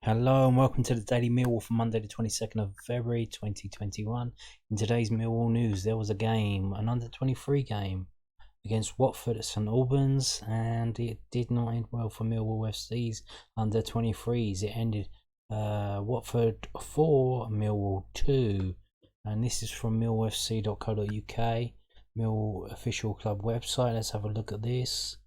Hello and welcome to the Daily Millwall for Monday the 22nd of February 2021. In today's Millwall news, there was a game, an under-23 game against Watford at St Albans, and it did not end well for Millwall FC's under-23s. It ended Watford 4, Millwall 2, and this is from millwallfc.co.uk, Millwall official club website. Let's have a look at this.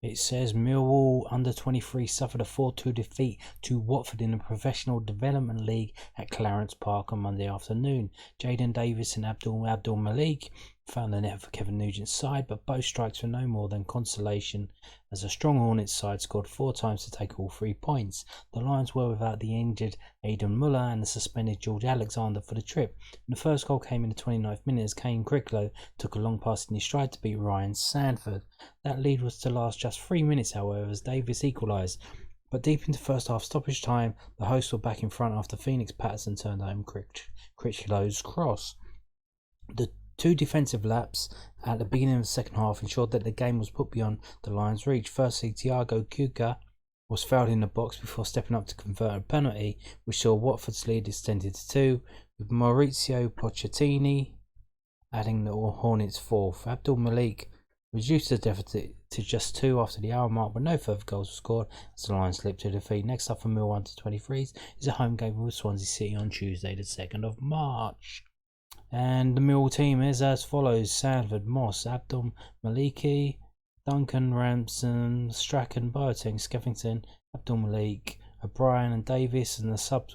It says Millwall under-23 suffered a 4-2 defeat to Watford in the Professional Development League at Clarence Park on Monday afternoon. Jaden Davis and Abdul Malik found the net for Kevin Nugent's side, but both strikes were no more than consolation as a strong Hornets side scored 4 times to take all 3 points. The Lions were without the injured Aidan Muller and the suspended George Alexander for the trip. And the first goal came in the 29th minute as Kane Cricklow took a long pass in his stride to beat Ryan Sandford. That lead was to last just 3 minutes, however, as Davis equalised. But deep into first half stoppage time, the hosts were back in front after Phoenix Patterson turned home Critchlow's cross. The 2 defensive laps at the beginning of the second half ensured that the game was put beyond the Lions' reach. Firstly, Thiago Cuca was fouled in the box before stepping up to convert a penalty, which saw Watford's lead extended to 2, with Maurizio Pochettini adding the Hornets' 4th. Abdul Malik reduced the deficit to just 2 after the hour mark, but no further goals were scored as the Lions slipped to defeat. Next up for Millwall under-23s is a home game with Swansea City on Tuesday the 2nd of March. And the Millwall team is as follows: Sandford, Moss, Abdul Maliki, Duncan, Ramson, Strachan, Boateng, Skeffington, Abdul Malik, O'Brien and Davis, and the subs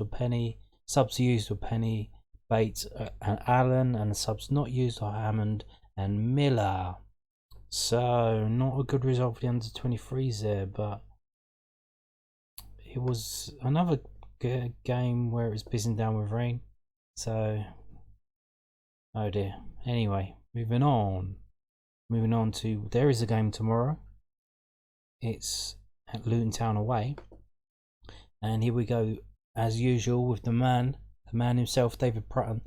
used were Penny, Bates and Allen, and the subs not used are Hammond and Miller. So not a good result for the under-23s there, but it was another game where it was pissing down with rain. So oh dear. Anyway, moving on to, there is a game tomorrow. It's at Luton Town away. And here we go, as usual, with the man himself, David Prutton.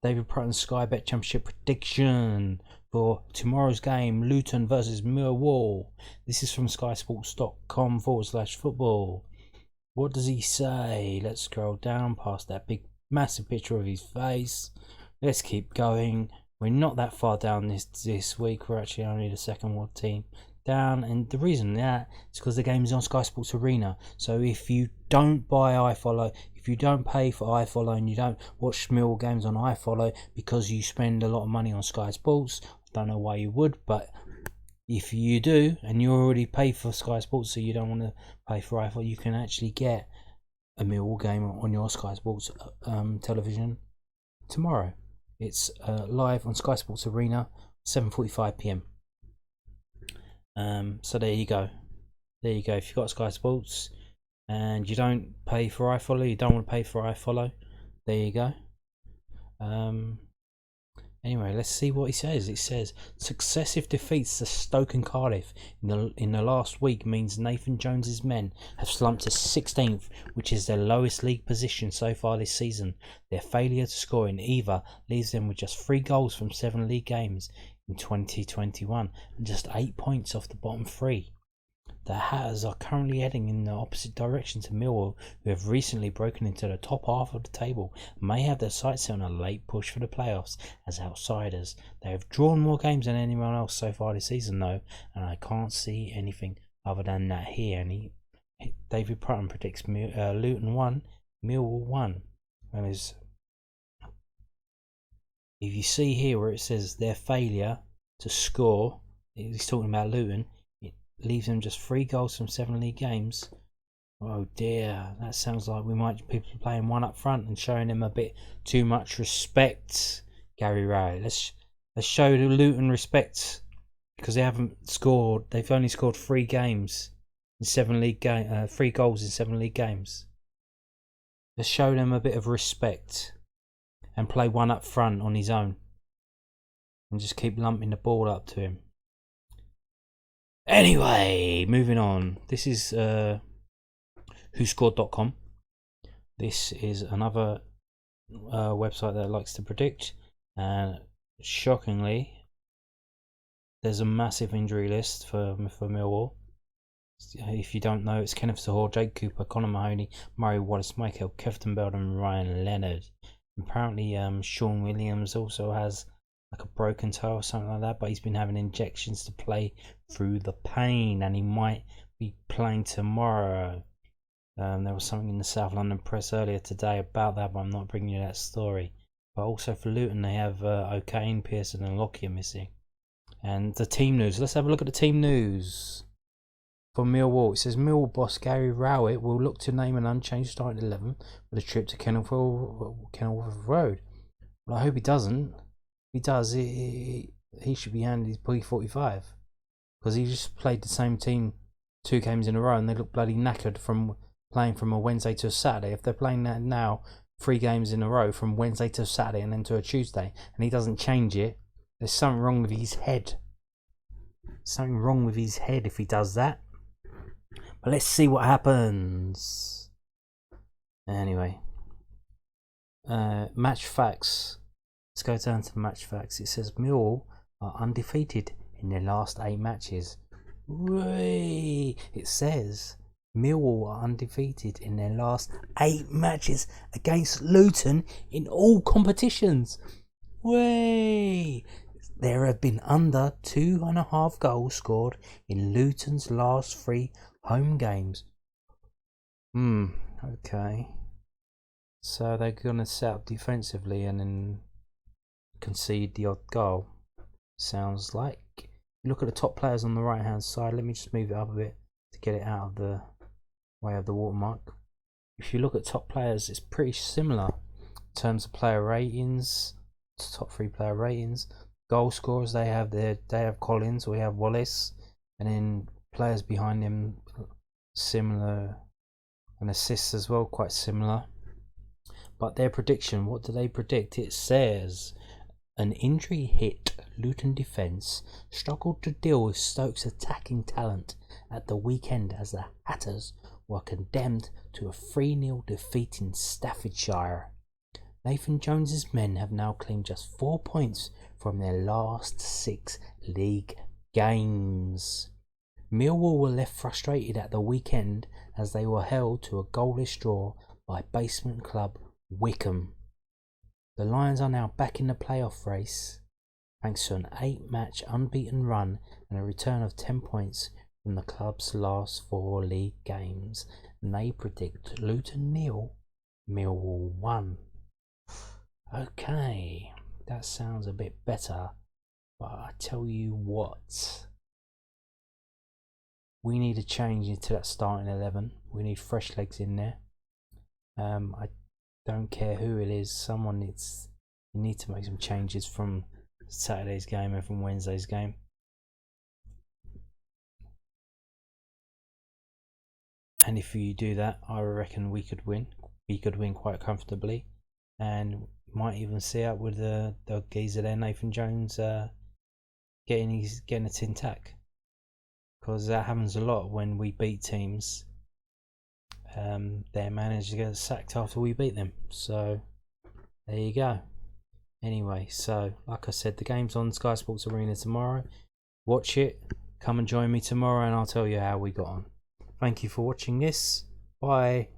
David Prutton's Sky Bet Championship prediction for tomorrow's game, Luton versus Millwall. This is from skysports.com/football. What does he say? Let's scroll down past that big, massive picture of his face. Let's keep going. We're not that far down this week. We're actually only the second world team down, and the reason that is because the game is on Sky Sports Arena. So if you don't buy iFollow, if you don't pay for iFollow, and you don't watch Millwall games on iFollow because you spend a lot of money on Sky Sports, I don't know why you would, but if you do and you already pay for Sky Sports, so you don't want to pay for iFollow, you can actually get a Millwall game on your Sky Sports television tomorrow. It's live on Sky Sports Arena, 7:45 p.m. So there you go. If you've got Sky Sports and you don't pay for iFollow, you don't want to pay for iFollow, there you go. Anyway, let's see what he says. It says successive defeats to Stoke and Cardiff in the last week means Nathan Jones's men have slumped to 16th, which is their lowest league position so far this season. Their failure to score in either leaves them with just 3 goals from 7 league games in 2021 and just 8 points off the bottom 3. The Hatters are currently heading in the opposite direction to Millwall, who have recently broken into the top half of the table and may have their sights set on a late push for the playoffs as outsiders. They have drawn more games than anyone else so far this season, though, and I can't see anything other than that here. And David Prutton predicts Luton 1, Millwall 1. And if you see here where it says their failure to score, he's talking about Luton, leaves them just 3 goals from 7 league games. Oh dear, that sounds like we might be playing one up front and showing them a bit too much respect, Gary Ray. Let's show the Luton respect, because they haven't scored. They've only scored 3 games in 7 league 3 goals in 7 league games. Let's show them a bit of respect and play one up front on his own and just keep lumping the ball up to him. Anyway, moving on. This is whoscored.com. This is another website that likes to predict, and shockingly, there's a massive injury list for Millwall. If you don't know, it's Kenneth Sahor, Jake Cooper, Connor Mahoney, Murray Wallace, Michael, Kefton Belden, and Ryan Leonard. Apparently, Sean Williams also has like a broken toe or something like that, but he's been having injections to play through the pain, and he might be playing tomorrow. There was something in the South London press earlier today about that, but I'm not bringing you that story. But also for Luton, they have O'Kane, Pearson, and Lockyer missing. And the team news. Let's have a look at the team news. For Millwall, it says Millwall boss Gary Rowett will look to name an unchanged starting 11 for the trip to Kenilworth Road. Well, I hope he doesn't. If he does, he should be handed his P45, because he just played the same team 2 games in a row and they look bloody knackered from playing from a Wednesday to a Saturday. If they're playing that now 3 games in a row from Wednesday to a Saturday and then to a Tuesday, and he doesn't change it, there's something wrong with his head. Something wrong with his head if he does that. But let's see what happens. Anyway, match facts. Let's go down to the match facts. It says Millwall are undefeated in their last 8 matches. Whee! It says Millwall are undefeated in their last 8 matches against Luton in all competitions. Whee! There have been under 2.5 goals scored in Luton's last 3 home games. Okay. So they're going to set up defensively and then concede the odd goal. Sounds like. Look at the top players on the right hand side. Let me just move it up a bit to get it out of the way of the watermark. If you look at top players, it's pretty similar in terms of player ratings. Top 3 player ratings. Goal scorers, they have Collins, we have Wallace, and then players behind him similar, and assists as well, quite similar. But their prediction, what do they predict? It says an injury hit Luton defence struggled to deal with Stoke's attacking talent at the weekend as the Hatters were condemned to a 3-0 defeat in Staffordshire. Nathan Jones's men have now claimed just 4 points from their last 6 league games. Millwall were left frustrated at the weekend as they were held to a goalless draw by basement club Wycombe. The Lions are now back in the playoff race thanks to an 8-match unbeaten run and a return of 10 points from the club's last 4 league games, and they predict Luton 0, Millwall 1. Okay, that sounds a bit better, but I tell you what, we need a change into that starting 11. We need fresh legs in there. I don't care who it is, you need to make some changes from Saturday's game and from Wednesday's game. And if you do that, I reckon we could win. We could win quite comfortably, and might even see out with the geezer there, Nathan Jones, getting a tin tack, because that happens a lot when we beat teams. Their manager gets sacked after we beat them. So there you go. Anyway, so like I said, the game's on Sky Sports Arena tomorrow. Watch it. Come and join me tomorrow, and I'll tell you how we got on. Thank you for watching this. Bye.